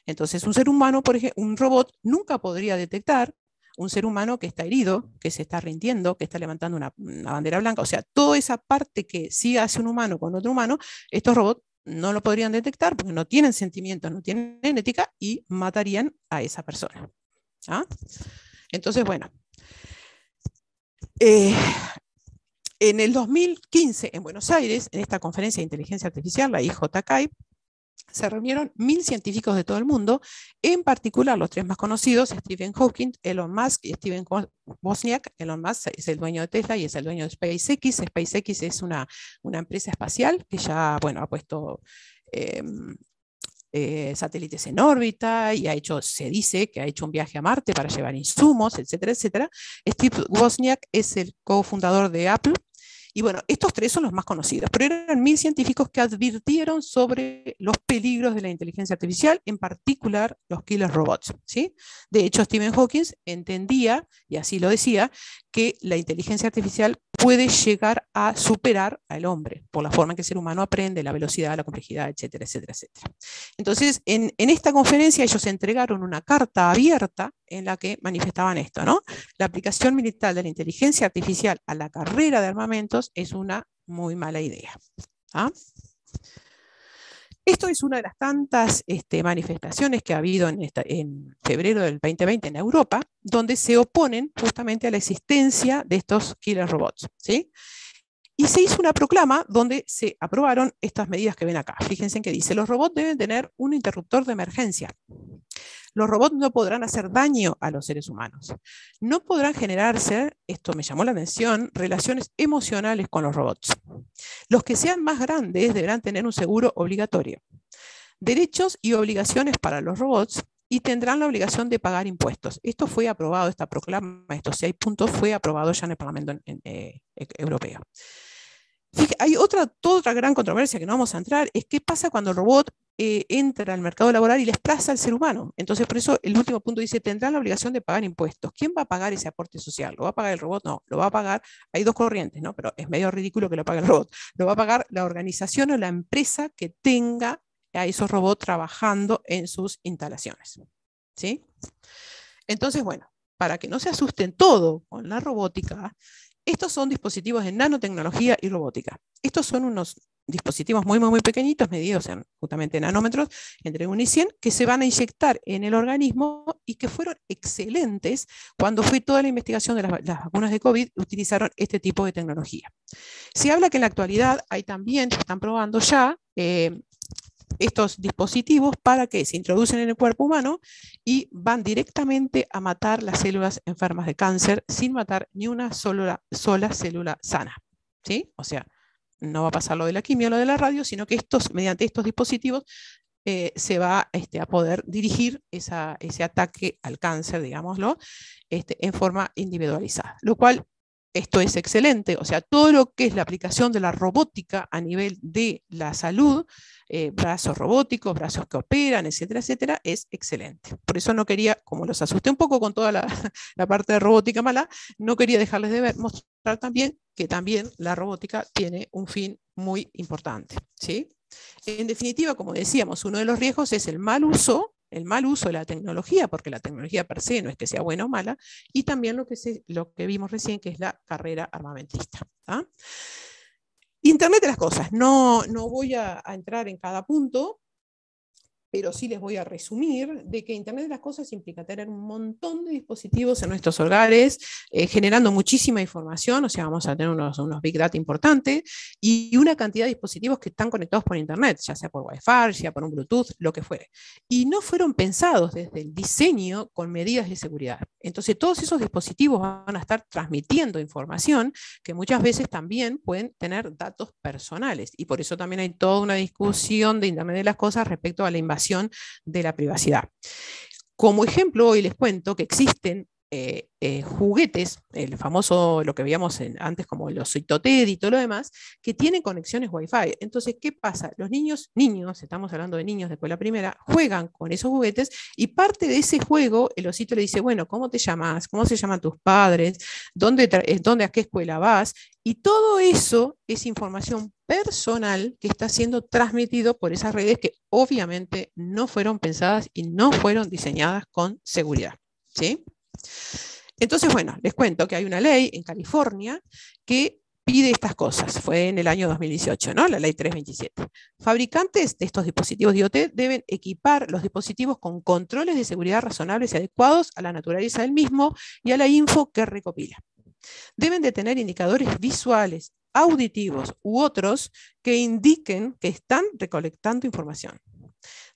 Entonces, un ser humano, por ejemplo, un robot nunca podría detectar un ser humano que está herido, que se está rindiendo, que está levantando una bandera blanca. O sea, toda esa parte que sí hace un humano con otro humano, estos robots no lo podrían detectar porque no tienen sentimientos, no tienen ética y matarían a esa persona. ¿Ah? Entonces, bueno, en el 2015 en Buenos Aires, en esta conferencia de inteligencia artificial, la IJCAI, se reunieron 1000 científicos de todo el mundo, en particular los tres más conocidos, Stephen Hawking, Elon Musk y Steven Wozniak. Elon Musk es el dueño de Tesla y es el dueño de SpaceX. SpaceX es una empresa espacial que ya, bueno, ha puesto satélites en órbita y se dice que ha hecho un viaje a Marte para llevar insumos, etcétera, etcétera. Steve Wozniak es el cofundador de Apple Y bueno, estos tres son los más conocidos, pero eran 1000 científicos que advirtieron sobre los peligros de la inteligencia artificial, en particular los killer robots, ¿sí? De hecho, Stephen Hawking entendía, y así lo decía, que la inteligencia artificial puede llegar a superar al hombre, por la forma en que el ser humano aprende, la velocidad, la complejidad, etcétera, etcétera, etcétera. Entonces, en esta conferencia ellos entregaron una carta abierta en la que manifestaban esto, ¿no? La aplicación militar de la inteligencia artificial a la carrera de armamentos es una muy mala idea. ¿Ah? Esto es una de las tantas manifestaciones que ha habido en febrero del 2020 en Europa, donde se oponen justamente a la existencia de estos killer robots, ¿sí? Y se hizo una proclama donde se aprobaron estas medidas que ven acá. Fíjense en que dice, los robots deben tener un interruptor de emergencia. Los robots no podrán hacer daño a los seres humanos. No podrán generarse, esto me llamó la atención, relaciones emocionales con los robots. Los que sean más grandes deberán tener un seguro obligatorio. Derechos y obligaciones para los robots y tendrán la obligación de pagar impuestos. Esto fue aprobado, esta proclama, estos 6 puntos, fue aprobado ya en el Parlamento Europeo. Fíjate, hay toda otra gran controversia que no vamos a entrar, es qué pasa cuando el robot entra al mercado laboral y les desplaza al ser humano. Entonces, por eso el último punto dice, tendrán la obligación de pagar impuestos. ¿Quién va a pagar ese aporte social? ¿Lo va a pagar el robot? No, lo va a pagar, hay dos corrientes, ¿no? Pero es medio ridículo que lo pague el robot. Lo va a pagar la organización o la empresa que tenga a esos robots trabajando en sus instalaciones, ¿sí? Entonces, bueno, para que no se asusten todo con la robótica, estos son dispositivos de nanotecnología y robótica. Estos son unos dispositivos muy, muy, muy pequeñitos, medidos en justamente nanómetros, entre 1 y 100, que se van a inyectar en el organismo y que fueron excelentes cuando fue toda la investigación de las vacunas de COVID, utilizaron este tipo de tecnología. Se habla que en la actualidad hay también, se están probando ya, estos dispositivos para que se introducen en el cuerpo humano y van directamente a matar las células enfermas de cáncer sin matar ni una sola célula sana, ¿sí? O sea, no va a pasar lo de la quimio o lo de la radio, sino que mediante estos dispositivos se va a poder dirigir ese ataque al cáncer, digámoslo, en forma individualizada, lo cual esto es excelente, o sea, todo lo que es la aplicación de la robótica a nivel de la salud, brazos robóticos, brazos que operan, etcétera, etcétera, es excelente. Por eso no quería, como los asusté un poco con toda la parte de robótica mala, no quería dejarles de mostrar también que también la robótica tiene un fin muy importante, ¿sí? En definitiva, como decíamos, uno de los riesgos es el mal uso de la tecnología, porque la tecnología per se no es que sea buena o mala, y también lo que vimos recién, que es la carrera armamentista. ¿Ah? Internet de las cosas, no voy a entrar en cada punto, pero sí les voy a resumir de que Internet de las cosas implica tener un montón de dispositivos en nuestros hogares, generando muchísima información, o sea, vamos a tener unos Big Data importantes, y una cantidad de dispositivos que están conectados por Internet, ya sea por Wi-Fi, ya por un Bluetooth, lo que fuere. Y no fueron pensados desde el diseño con medidas de seguridad. Entonces, todos esos dispositivos van a estar transmitiendo información que muchas veces también pueden tener datos personales, y por eso también hay toda una discusión de Internet de las cosas respecto a la invasión de la privacidad. Como ejemplo, hoy les cuento que existen juguetes, el famoso, lo que veíamos antes como los Zoitoted y todo lo demás, que tienen conexiones Wi-Fi. Entonces, ¿qué pasa? Los niños, estamos hablando de niños de escuela primera, juegan con esos juguetes y parte de ese juego, el osito le dice, bueno, ¿cómo te llamas? ¿Cómo se llaman tus padres? ¿A qué escuela vas? Y todo eso es información personal que está siendo transmitido por esas redes que obviamente no fueron pensadas y no fueron diseñadas con seguridad, ¿sí? Entonces, bueno, les cuento que hay una ley en California que pide estas cosas. Fue en el año 2018, ¿no? La ley 327. Fabricantes de estos dispositivos de IoT deben equipar los dispositivos con controles de seguridad razonables y adecuados a la naturaleza del mismo y a la info que recopila. Deben de tener indicadores visuales, auditivos u otros que indiquen que están recolectando información.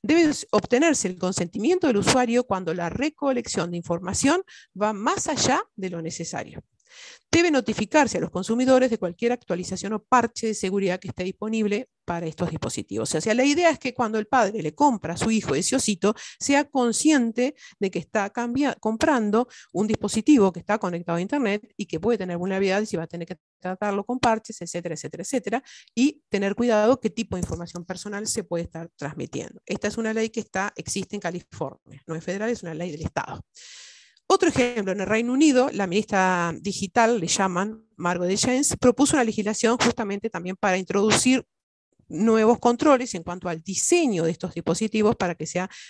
Debe obtenerse el consentimiento del usuario cuando la recolección de información va más allá de lo necesario. Debe notificarse a los consumidores de cualquier actualización o parche de seguridad que esté disponible para estos dispositivos. O sea, la idea es que cuando el padre le compra a su hijo ese osito, sea consciente de que está comprando un dispositivo que está conectado a Internet y que puede tener vulnerabilidades y va a tener que tratarlo con parches, etcétera, etcétera, etcétera, y tener cuidado qué tipo de información personal se puede estar transmitiendo. Esta es una ley que existe en California, no es federal, es una ley del Estado. Otro ejemplo, en el Reino Unido, la ministra digital, le llaman, Margot de James, propuso una legislación justamente también para introducir nuevos controles en cuanto al diseño de estos dispositivos para que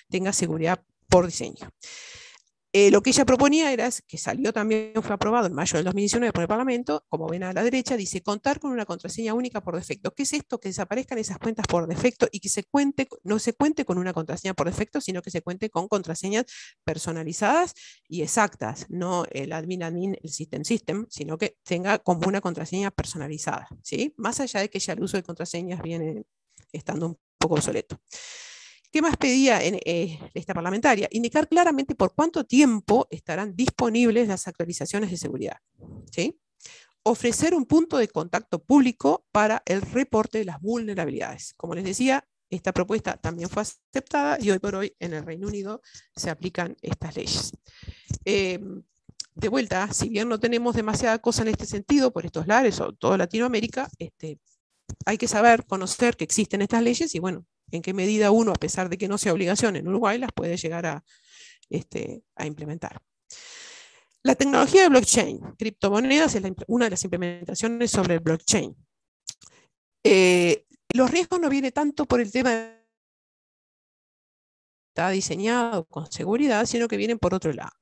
tenga seguridad por diseño. Lo que ella proponía era, que salió también, fue aprobado en mayo del 2019 por el Parlamento, como ven a la derecha, dice contar con una contraseña única por defecto. ¿Qué es esto? Que desaparezcan esas cuentas por defecto y que no se cuente con una contraseña por defecto, sino que se cuente con contraseñas personalizadas y exactas, no el admin, el system, sino que tenga como una contraseña personalizada, ¿sí? Más allá de que ya el uso de contraseñas viene estando un poco obsoleto. ¿Qué más pedía esta parlamentaria? Indicar claramente por cuánto tiempo estarán disponibles las actualizaciones de seguridad, ¿sí? Ofrecer un punto de contacto público para el reporte de las vulnerabilidades. Como les decía, esta propuesta también fue aceptada y hoy por hoy en el Reino Unido se aplican estas leyes. De vuelta, si bien no tenemos demasiada cosa en este sentido por estos lares o toda Latinoamérica, hay que saber, conocer que existen estas leyes y bueno, en qué medida uno, a pesar de que no sea obligación en Uruguay, las puede llegar a implementar. La tecnología de blockchain, criptomonedas, es una de las implementaciones sobre el blockchain. Los riesgos no vienen tanto por el tema de está diseñado con seguridad, sino que vienen por otro lado.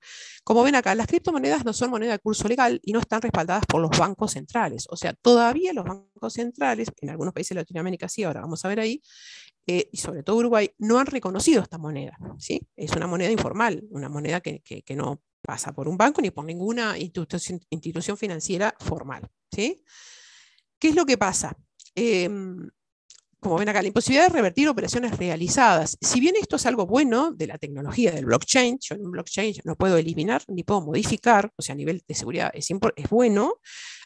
Como ven acá, las criptomonedas no son moneda de curso legal y no están respaldadas por los bancos centrales. O sea, todavía los bancos centrales, en algunos países de Latinoamérica sí, ahora vamos a ver ahí, y sobre todo Uruguay, no han reconocido esta moneda, ¿sí? Es una moneda informal, una moneda que no pasa por un banco ni por ninguna institución financiera formal, ¿sí? ¿Qué es lo que pasa? Como ven acá, la imposibilidad de revertir operaciones realizadas. Si bien esto es algo bueno de la tecnología del blockchain, yo en un blockchain no puedo eliminar ni puedo modificar, o sea, a nivel de seguridad es bueno,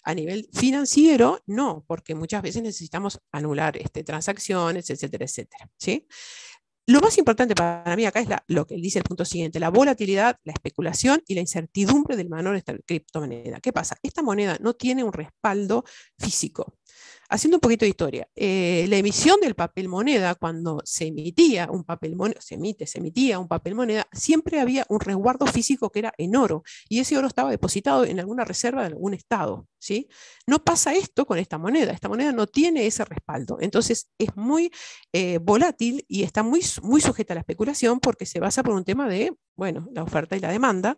a nivel financiero no, porque muchas veces necesitamos anular transacciones, etcétera, etcétera, ¿sí? Lo más importante para mí acá es lo que dice el punto siguiente, la volatilidad, la especulación y la incertidumbre del valor de esta criptomoneda. ¿Qué pasa? Esta moneda no tiene un respaldo físico. Haciendo un poquito de historia, la emisión del papel moneda, cuando se emitía un papel moneda, se emitía un papel moneda, siempre había un resguardo físico que era en oro, y ese oro estaba depositado en alguna reserva de algún estado, ¿sí? No pasa esto con esta moneda no tiene ese respaldo, entonces es muy volátil y está muy, muy sujeta a la especulación porque se basa por un tema de, bueno, la oferta y la demanda.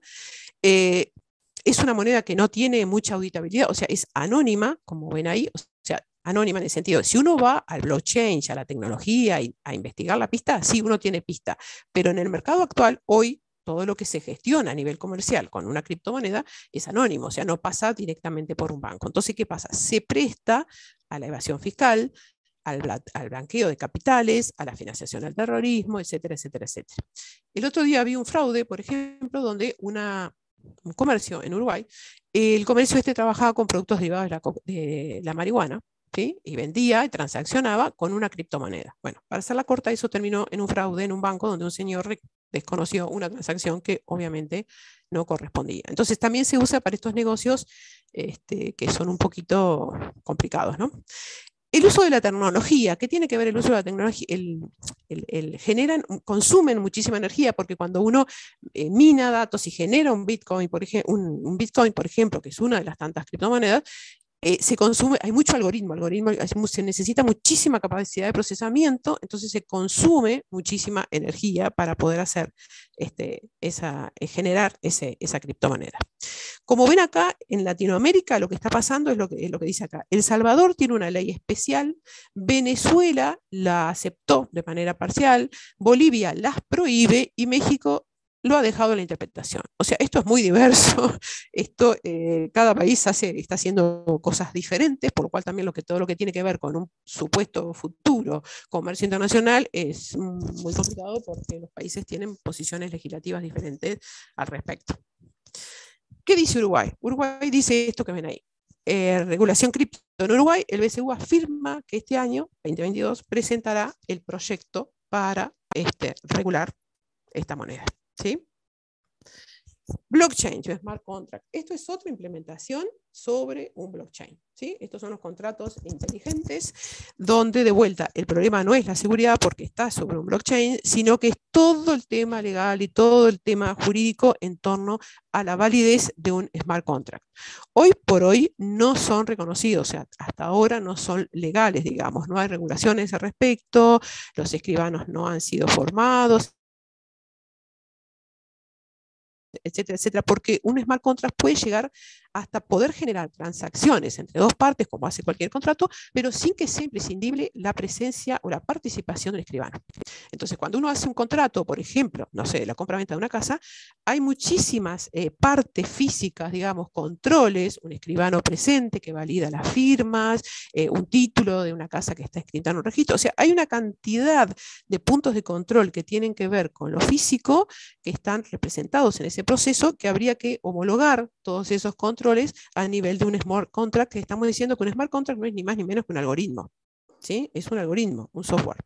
Es una moneda que no tiene mucha auditabilidad, o sea, es anónima, como ven ahí, o sea, anónima en el sentido, si uno va al blockchain, a la tecnología, a investigar la pista, sí, uno tiene pista, pero en el mercado actual, hoy, todo lo que se gestiona a nivel comercial con una criptomoneda es anónimo, o sea, no pasa directamente por un banco. Entonces, ¿qué pasa? Se presta a la evasión fiscal, al blanqueo de capitales, a la financiación del terrorismo, etcétera, etcétera, etcétera. El otro día había un fraude, por ejemplo, donde un comercio en Uruguay, el comercio trabajaba con productos derivados de la marihuana, ¿sí? Y vendía y transaccionaba con una criptomoneda. Bueno, para hacerla corta, eso terminó en un fraude en un banco donde un señor desconoció una transacción que obviamente no correspondía. Entonces también se usa para estos negocios que son un poquito complicados, ¿no? El uso de la tecnología, ¿qué tiene que ver el uso de la tecnología? Consumen muchísima energía porque cuando uno mina datos y genera un Bitcoin, por ejemplo, que es una de las tantas criptomonedas, se consume, hay mucho algoritmo, se necesita muchísima capacidad de procesamiento, entonces se consume muchísima energía para poder hacer generar esa criptomoneda. Como ven acá, en Latinoamérica lo que está pasando es lo que dice acá. El Salvador tiene una ley especial, Venezuela la aceptó de manera parcial, Bolivia las prohíbe y México lo ha dejado a la interpretación. O sea, esto es muy diverso, cada país está haciendo cosas diferentes, por lo cual también todo lo que tiene que ver con un supuesto futuro comercio internacional es muy complicado porque los países tienen posiciones legislativas diferentes al respecto. ¿Qué dice Uruguay? Uruguay dice esto que ven ahí. Regulación cripto en Uruguay, el BCU afirma que este año, 2022, presentará el proyecto para regular esta moneda. ¿Sí? Blockchain, smart contract. Esto es otra implementación sobre un blockchain. ¿Sí? Estos son los contratos inteligentes, donde de vuelta el problema no es la seguridad porque está sobre un blockchain, sino que es todo el tema legal y todo el tema jurídico en torno a la validez de un smart contract. Hoy por hoy no son reconocidos, o sea, hasta ahora no son legales, digamos, no hay regulaciones al respecto, los escribanos no han sido formados, etcétera, etcétera, porque un smart contract puede llegar hasta poder generar transacciones entre dos partes, como hace cualquier contrato, pero sin que sea imprescindible la presencia o la participación del escribano. Entonces, cuando uno hace un contrato, por ejemplo, no sé, la compra-venta de una casa, hay muchísimas partes físicas, digamos, controles, un escribano presente que valida las firmas, un título de una casa que está escrita en un registro, o sea, hay una cantidad de puntos de control que tienen que ver con lo físico que están representados en ese proceso, que habría que homologar todos esos controles a nivel de un smart contract, que estamos diciendo que un smart contract no es ni más ni menos que un algoritmo, ¿sí? Es un algoritmo, un software,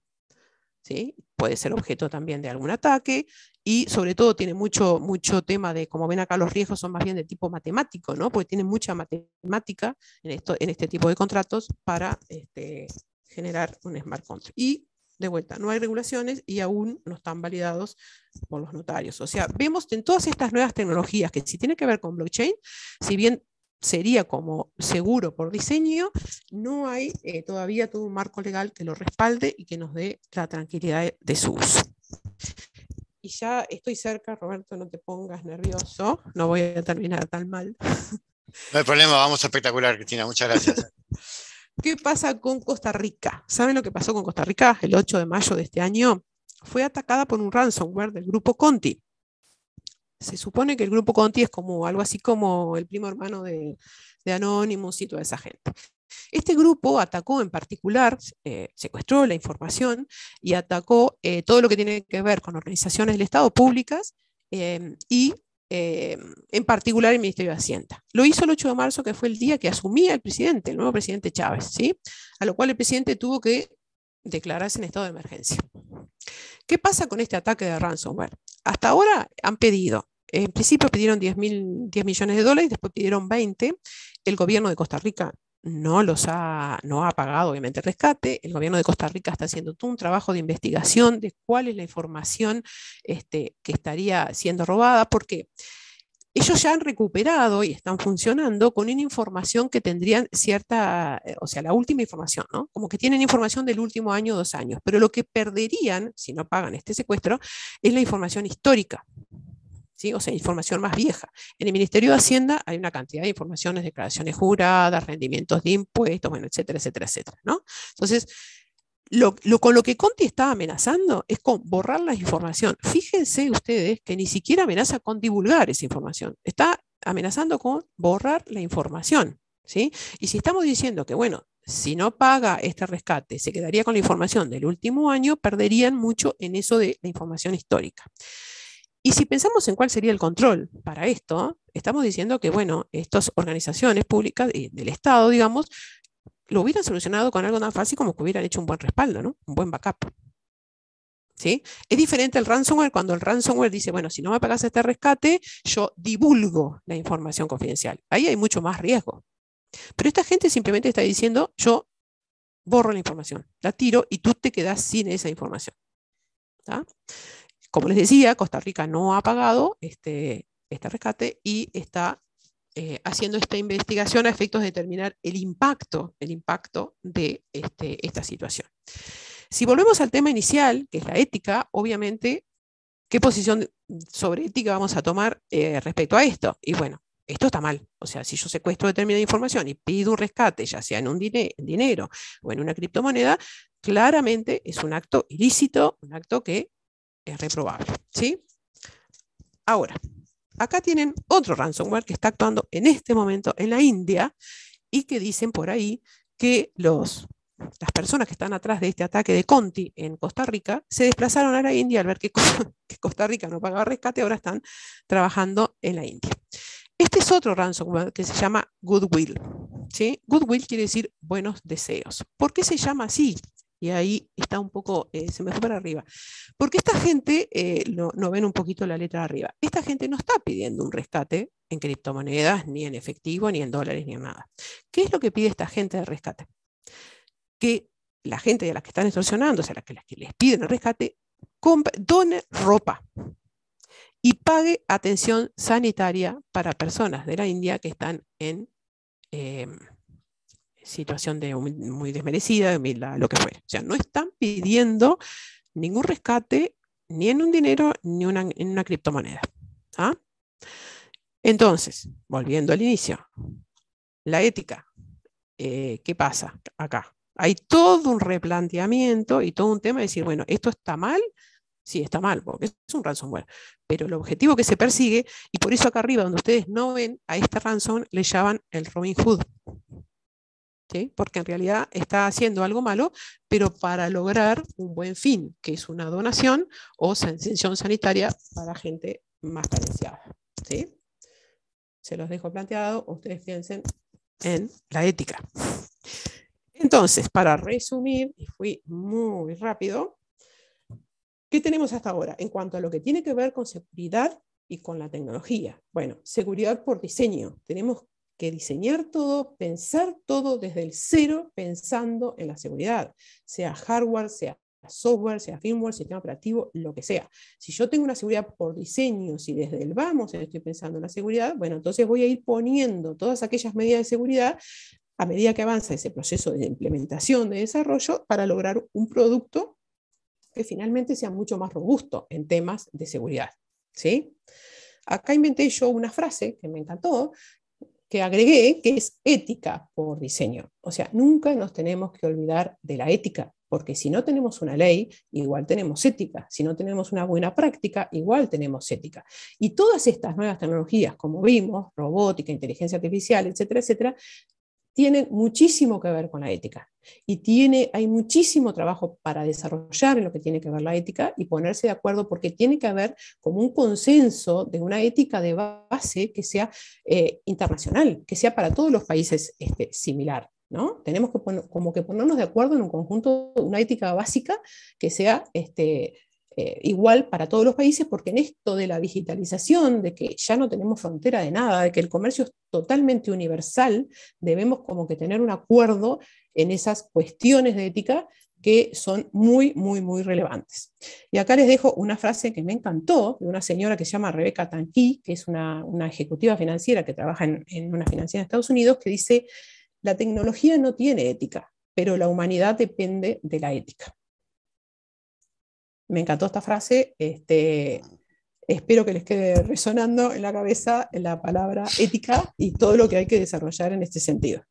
¿sí? Puede ser objeto también de algún ataque y sobre todo tiene mucho tema de, como ven acá, los riesgos son más bien de tipo matemático, ¿no? Porque tiene mucha matemática en este tipo de contratos para generar un smart contract. Y de vuelta, no hay regulaciones y aún no están validados por los notarios. O sea, vemos en todas estas nuevas tecnologías que si tienen que ver con blockchain, si bien sería como seguro por diseño, no hay todavía todo un marco legal que lo respalde y que nos dé la tranquilidad de su uso. Y ya estoy cerca, Roberto, no te pongas nervioso, no voy a terminar tan mal. No hay problema, vamos espectacular, Cristina, muchas gracias. ¿Qué pasa con Costa Rica? ¿Saben lo que pasó con Costa Rica? El 8 de mayo de este año fue atacada por un ransomware del grupo Conti. Se supone que el grupo Conti es como algo así como el primo hermano de Anonymous y toda esa gente. Este grupo atacó en particular, secuestró la información y atacó todo lo que tiene que ver con organizaciones del Estado públicas y en particular el Ministerio de Hacienda. Lo hizo el 8 de marzo, que fue el día que asumía el presidente, el nuevo presidente Chávez, ¿sí? A lo cual el presidente tuvo que declararse en estado de emergencia. ¿Qué pasa con este ataque de ransomware? Hasta ahora han pedido, en principio pidieron 10 millones de dólares, después pidieron 20. El gobierno de Costa Rica no ha pagado obviamente el rescate. El gobierno de Costa Rica está haciendo todo un trabajo de investigación de cuál es la información que estaría siendo robada, porque ellos ya han recuperado y están funcionando con una información que tendrían cierta, o sea, la última información, ¿no? Como que tienen información del último año o 2 años, pero lo que perderían si no pagan este secuestro es la información histórica. ¿Sí? O sea, información más vieja. En el Ministerio de Hacienda hay una cantidad de informaciones, declaraciones juradas, rendimientos de impuestos, bueno, etcétera, etcétera, etcétera, ¿no? Entonces, con lo que Conti está amenazando es con borrar la información. Fíjense ustedes que ni siquiera amenaza con divulgar esa información. Está amenazando con borrar la información, ¿sí? Y si estamos diciendo que, bueno, si no paga este rescate, se quedaría con la información del último año, perderían mucho en eso de la información histórica. Y si pensamos en cuál sería el control para esto, estamos diciendo que, bueno, estas organizaciones públicas del Estado, digamos, lo hubieran solucionado con algo tan fácil como que hubieran hecho un buen respaldo, ¿no? Un buen backup. ¿Sí? Es diferente el ransomware cuando el ransomware dice, bueno, si no me pagas este rescate, yo divulgo la información confidencial. Ahí hay mucho más riesgo. Pero esta gente simplemente está diciendo, yo borro la información, la tiro y tú te quedas sin esa información. ¿Tá? Como les decía, Costa Rica no ha pagado este rescate y está haciendo esta investigación a efectos de determinar el impacto de esta situación. Si volvemos al tema inicial, que es la ética, obviamente, ¿qué posición sobre ética vamos a tomar respecto a esto? Y bueno, esto está mal. O sea, si yo secuestro determinada información y pido un rescate, ya sea en un dinero o en una criptomoneda, claramente es un acto ilícito, un acto que es reprobable, ¿sí? Ahora, acá tienen otro ransomware que está actuando en este momento en la India y que dicen por ahí que las personas que están atrás de este ataque de Conti en Costa Rica se desplazaron a la India al ver que Costa Rica no pagaba rescate, ahora están trabajando en la India. Este es otro ransomware que se llama Goodwill. ¿Sí? Goodwill quiere decir buenos deseos. ¿Por qué se llama así? Y ahí está un poco, se me fue para arriba. Porque esta gente, no ven un poquito la letra de arriba, esta gente no está pidiendo un rescate en criptomonedas, ni en efectivo, ni en dólares, ni en nada. ¿Qué es lo que pide esta gente de rescate? Que la gente a la que están extorsionando, o sea, las que les piden el rescate, done ropa y pague atención sanitaria para personas de la India que están en situación de muy desmerecida, lo que fuera. O sea, no están pidiendo ningún rescate, ni en un dinero, ni en una criptomoneda. ¿Ah? Entonces, volviendo al inicio, la ética, ¿qué pasa acá? Hay todo un replanteamiento y todo un tema de decir, bueno, ¿esto está mal? Sí, está mal, porque es un ransomware. Pero el objetivo que se persigue, y por eso acá arriba, donde ustedes no ven a este ransom, le llaman el Robin Hood. ¿Sí? Porque en realidad está haciendo algo malo, pero para lograr un buen fin, que es una donación o atención sanitaria para gente más carenciada. ¿Sí? Se los dejo planteado, ustedes piensen en la ética. Entonces, para resumir, y fui muy rápido, ¿qué tenemos hasta ahora en cuanto a lo que tiene que ver con seguridad y con la tecnología? Bueno, seguridad por diseño. Tenemos que diseñar todo, pensar todo desde el cero, pensando en la seguridad, sea hardware, sea software, sea firmware, sistema operativo, lo que sea. Si yo tengo una seguridad por diseño, si desde el vamos estoy pensando en la seguridad, bueno, entonces voy a ir poniendo todas aquellas medidas de seguridad a medida que avanza ese proceso de implementación, de desarrollo, para lograr un producto que finalmente sea mucho más robusto en temas de seguridad. ¿Sí? Acá inventé yo una frase que me encantó, que agregué, que es ética por diseño. O sea, nunca nos tenemos que olvidar de la ética, porque si no tenemos una ley, igual tenemos ética. Si no tenemos una buena práctica, igual tenemos ética. Y todas estas nuevas tecnologías, como vimos, robótica, inteligencia artificial, etcétera, etcétera, tienen muchísimo que ver con la ética. Y hay muchísimo trabajo para desarrollar en lo que tiene que ver la ética y ponerse de acuerdo, porque tiene que haber como un consenso de una ética de base que sea internacional, que sea para todos los países similar. ¿No? Tenemos que como que ponernos de acuerdo en un conjunto, una ética básica que sea igual para todos los países, porque en esto de la digitalización, de que ya no tenemos frontera de nada, de que el comercio es totalmente universal, debemos como que tener un acuerdo en esas cuestiones de ética que son muy, muy, muy relevantes. Y acá les dejo una frase que me encantó, de una señora que se llama Rebecca Tanqui, que es una ejecutiva financiera que trabaja en una financiera de Estados Unidos, que dice: la tecnología no tiene ética, pero la humanidad depende de la ética. Me encantó esta frase, espero que les quede resonando en la cabeza la palabra ética y todo lo que hay que desarrollar en este sentido.